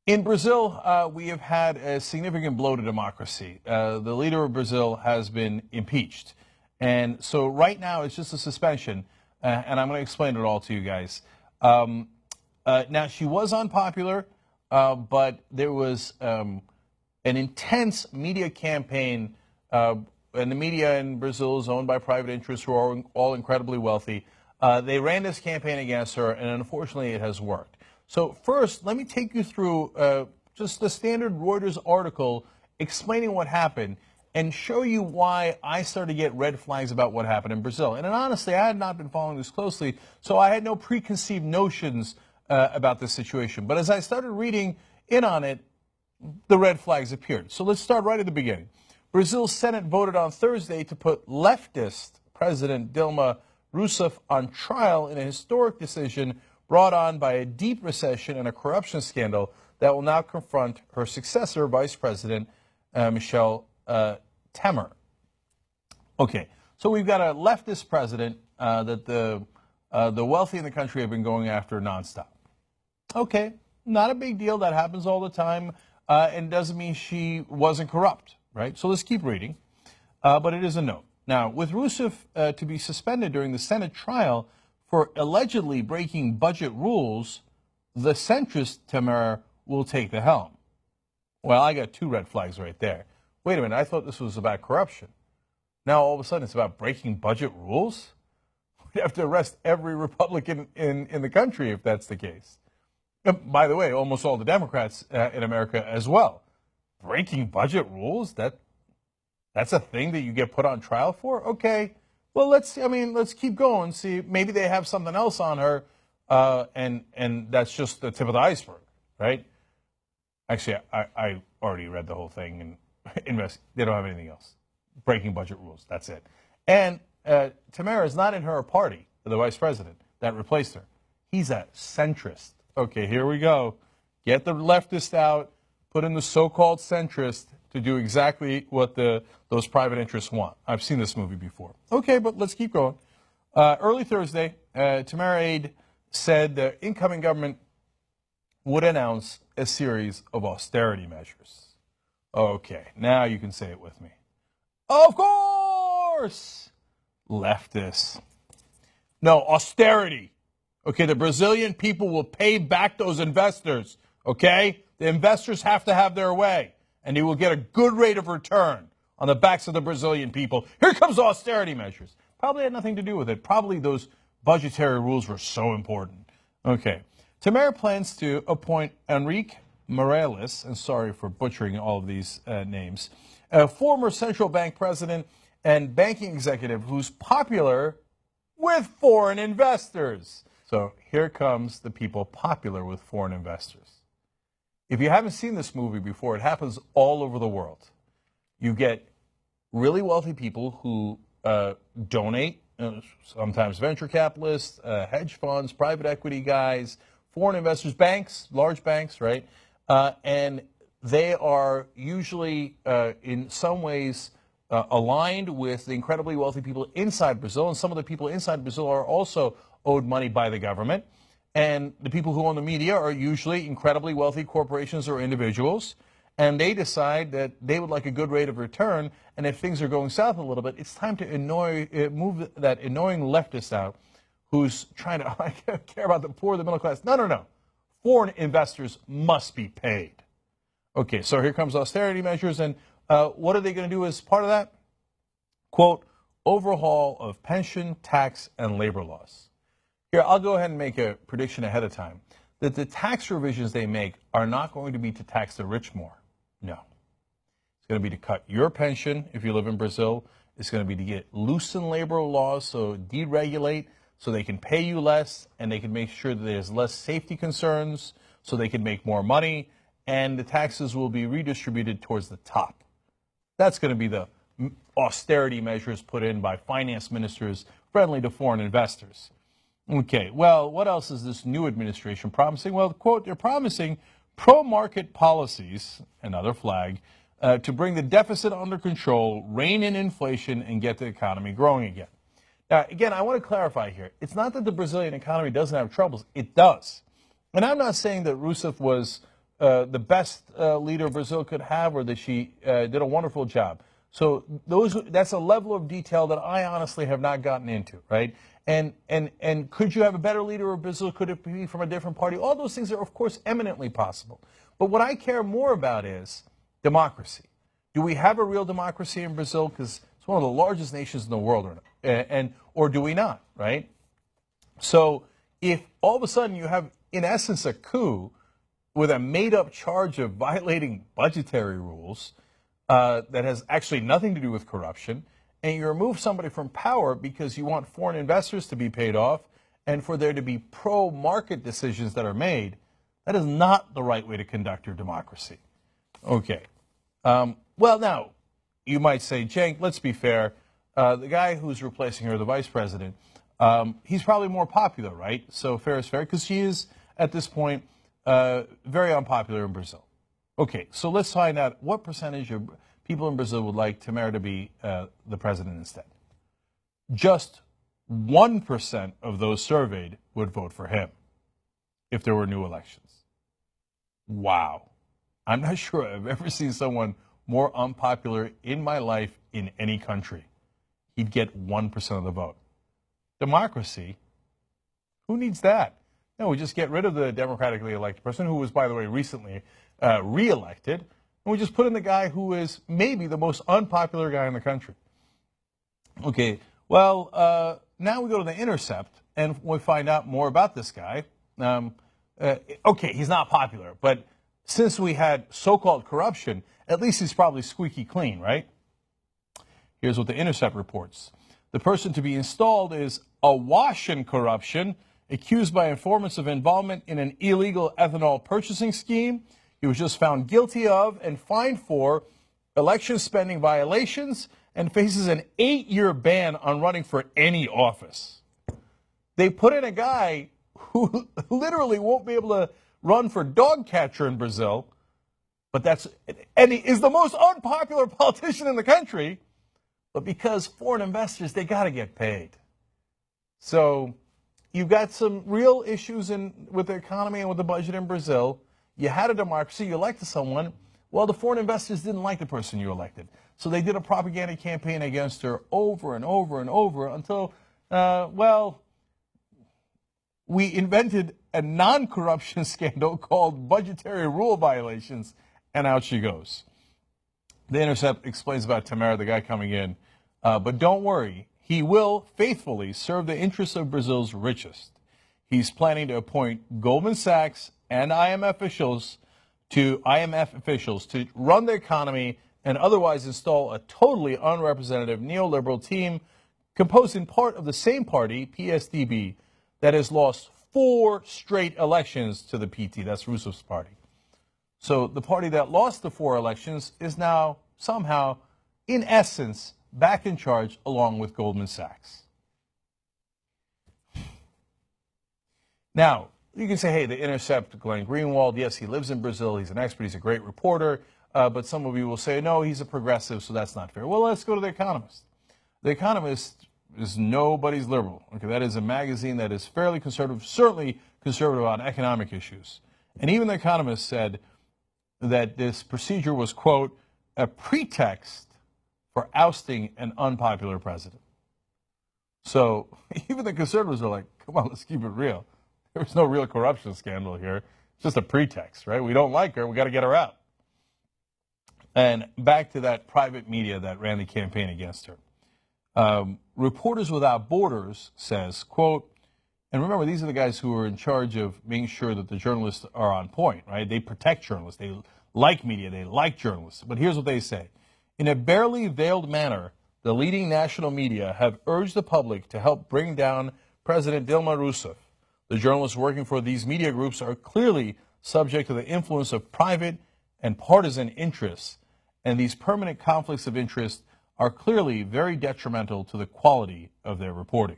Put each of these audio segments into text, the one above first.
In Brazil, we have had a significant blow to democracy. The leader of Brazil has been impeached. And so right now it's just a suspension, and I'm going to explain it all to you guys. Now, she was unpopular, but there was an intense media campaign, and the media in Brazil is owned by private interests who are all incredibly wealthy. They ran this campaign against her, and unfortunately it has worked. So first, let me take you through just the standard Reuters article explaining what happened and show you why I started to get red flags about what happened in Brazil. And honestly, I had not been following this closely, so I had no preconceived notions about this situation. But as I started reading in on it, the red flags appeared. So let's start right at the beginning. Brazil's Senate voted on Thursday to put leftist President Dilma Rousseff on trial in a historic decision brought on by a deep recession and a corruption scandal that will now confront her successor, Vice President Michel Temer. Okay, so we've got a leftist president that the wealthy in the country have been going after nonstop. Okay, not a big deal. That happens all the time, and doesn't mean she wasn't corrupt, right? So let's keep reading, but it is a note. Now, with Rousseff to be suspended during the Senate trial for allegedly breaking budget rules, the centrist Temer will take the helm. Well, I got two red flags right there. Wait a minute, I thought this was about corruption. Now all of a sudden it's about breaking budget rules? We'd have to arrest every Republican in the country if that's the case. By the way, almost all the Democrats in America as well. Breaking budget rules? That's a thing that you get put on trial for? Okay. Well, let's keep going. See, maybe they have something else on her, and that's just the tip of the iceberg, right? Actually, I already read the whole thing, and they don't have anything else. Breaking budget rules, that's it. And Temer is not in her party, the vice president that replaced her. He's a centrist. Okay, here we go. Get the leftist out, put in the so-called centrist to do exactly what those private interests want. I've seen this movie before. Okay, but let's keep going. Early Thursday, Temer aide said the incoming government would announce a series of austerity measures. Okay, now you can say it with me. Of course! Leftists. No, austerity. Okay, the Brazilian people will pay back those investors, okay? The investors have to have their way, and they will get a good rate of return on the backs of the Brazilian people. Here comes austerity measures. Probably had nothing to do with it. Probably those budgetary rules were so important. Okay. Temer plans to appoint Henrique Morales, and sorry for butchering all of these names, a former central bank president and banking executive who's popular with foreign investors. So here comes the people popular with foreign investors. If you haven't seen this movie before, it happens all over the world. You get really wealthy people who donate, sometimes venture capitalists, hedge funds, private equity guys, foreign investors, banks, large banks, right? And they are usually in some ways aligned with the incredibly wealthy people inside Brazil, and some of the people inside Brazil are also owed money by the government. And the people who own the media are usually incredibly wealthy corporations or individuals, and they decide that they would like a good rate of return, and if things are going south a little bit, it's time to move that annoying leftist out who's trying to I care about the poor, the middle class. No. Foreign investors must be paid. Okay, so here comes austerity measures, and what are they going to do as part of that? Quote, overhaul of pension, tax, and labor laws. Here, I'll go ahead and make a prediction ahead of time that the tax revisions they make are not going to be to tax the rich more. No. It's going to be to cut your pension if you live in Brazil. It's going to be to loosen labor laws, so deregulate, so they can pay you less, and they can make sure that there's less safety concerns, so they can make more money, and the taxes will be redistributed towards the top. That's going to be the austerity measures put in by finance ministers friendly to foreign investors. Okay, well, what else is this new administration promising? Well, quote, they're promising pro-market policies, another flag, to bring the deficit under control, rein in inflation, and get the economy growing again. Now, again, I want to clarify here. It's not that the Brazilian economy doesn't have troubles. It does. And I'm not saying that Rousseff was the best leader Brazil could have, or that she did a wonderful job. So that's a level of detail that I honestly have not gotten into, right? And could you have a better leader of Brazil? Could it be from a different party? All those things are, of course, eminently possible. But what I care more about is democracy. Do we have a real democracy in Brazil? Because it's one of the largest nations in the world, or do we not, right? So if all of a sudden you have, in essence, a coup with a made-up charge of violating budgetary rules that has actually nothing to do with corruption, and you remove somebody from power because you want foreign investors to be paid off and for there to be pro-market decisions that are made, that is not the right way to conduct your democracy. Okay. Well, now, you might say, Cenk, let's be fair. The guy who's replacing her, the vice president, he's probably more popular, right? So fair is fair, because she is, at this point, very unpopular in Brazil. Okay, so let's find out what percentage of people in Brazil would like Temer to be the president instead. Just 1% of those surveyed would vote for him if there were new elections. Wow. I'm not sure I've ever seen someone more unpopular in my life in any country. He'd get 1% of the vote. Democracy? Who needs that? No, we just get rid of the democratically elected person, who was, by the way, recently re-elected, and we just put in the guy who is maybe the most unpopular guy in the country. Okay, well, now we go to The Intercept, and we find out more about this guy. Okay, he's not popular, but since we had so-called corruption, at least he's probably squeaky clean, right? Here's what The Intercept reports. The person to be installed is awash in corruption, accused by informants of involvement in an illegal ethanol purchasing scheme. He was just found guilty of and fined for election spending violations and faces an 8-year ban on running for any office. They put in a guy who literally won't be able to run for dog catcher in Brazil, and he is the most unpopular politician in the country, but because foreign investors, they got to get paid. So you've got some real issues with the economy and with the budget in Brazil. You had a democracy, you elected someone. Well, the foreign investors didn't like the person you elected. So they did a propaganda campaign against her over and over and over until, well, we invented a non-corruption scandal called budgetary rule violations, and out she goes. The Intercept explains about Temer, the guy coming in, but don't worry, he will faithfully serve the interests of Brazil's richest. He's planning to appoint Goldman Sachs and IMF officials to run the economy and otherwise install a totally unrepresentative neoliberal team composed in part of the same party, PSDB, that has lost 4 straight elections to the PT. That's Rousseff's party. So the party that lost the 4 elections is now somehow, in essence, back in charge along with Goldman Sachs. Now, you can say, hey, The Intercept, Glenn Greenwald, yes, he lives in Brazil, he's an expert, he's a great reporter, but some of you will say, no, he's a progressive, so that's not fair. Well, let's go to The Economist. The Economist is nobody's liberal. Okay, that is a magazine that is fairly conservative, certainly conservative on economic issues. And even The Economist said that this procedure was, quote, a pretext for ousting an unpopular president. So even the conservatives are like, come on, let's keep it real. There's no real corruption scandal here. It's just a pretext, right? We don't like her. We got to get her out. And back to that private media that ran the campaign against her. Reporters Without Borders says, quote, and remember, these are the guys who are in charge of making sure that the journalists are on point, right? They protect journalists. They like media. They like journalists. But here's what they say. In a barely veiled manner, the leading national media have urged the public to help bring down President Dilma Rousseff. The journalists working for these media groups are clearly subject to the influence of private and partisan interests, and these permanent conflicts of interest are clearly very detrimental to the quality of their reporting.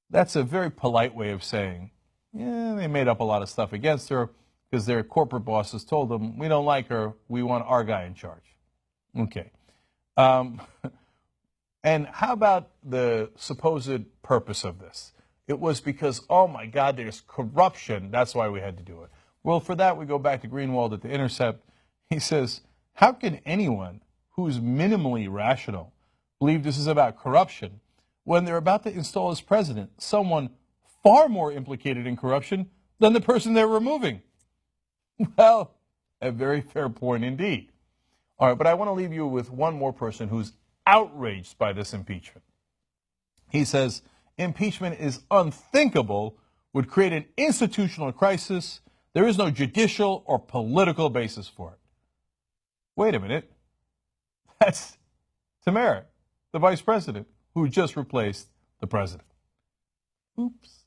That's a very polite way of saying, yeah, they made up a lot of stuff against her because their corporate bosses told them, we don't like her, we want our guy in charge. Okay. And how about the supposed purpose of this? It was because, oh my God, there's corruption, that's why we had to do it. Well, for that, we go back to Greenwald at The Intercept. He says, how can anyone who's minimally rational believe this is about corruption when they're about to install as president someone far more implicated in corruption than the person they're removing? Well, a very fair point indeed. All right, but I want to leave you with one more person who's outraged by this impeachment. He says, impeachment is unthinkable, would create an institutional crisis. There is no judicial or political basis for it. Wait a minute. That's Tamara, the vice president, who just replaced the president. Oops.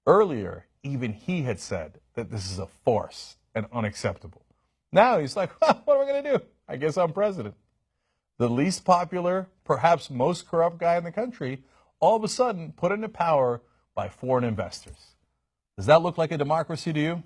Earlier, even he had said that this is a farce and unacceptable. Now he's like, what am I going to do? I guess I'm president. The least popular, perhaps most corrupt guy in the country, all of a sudden put into power by foreign investors. Does that look like a democracy to you?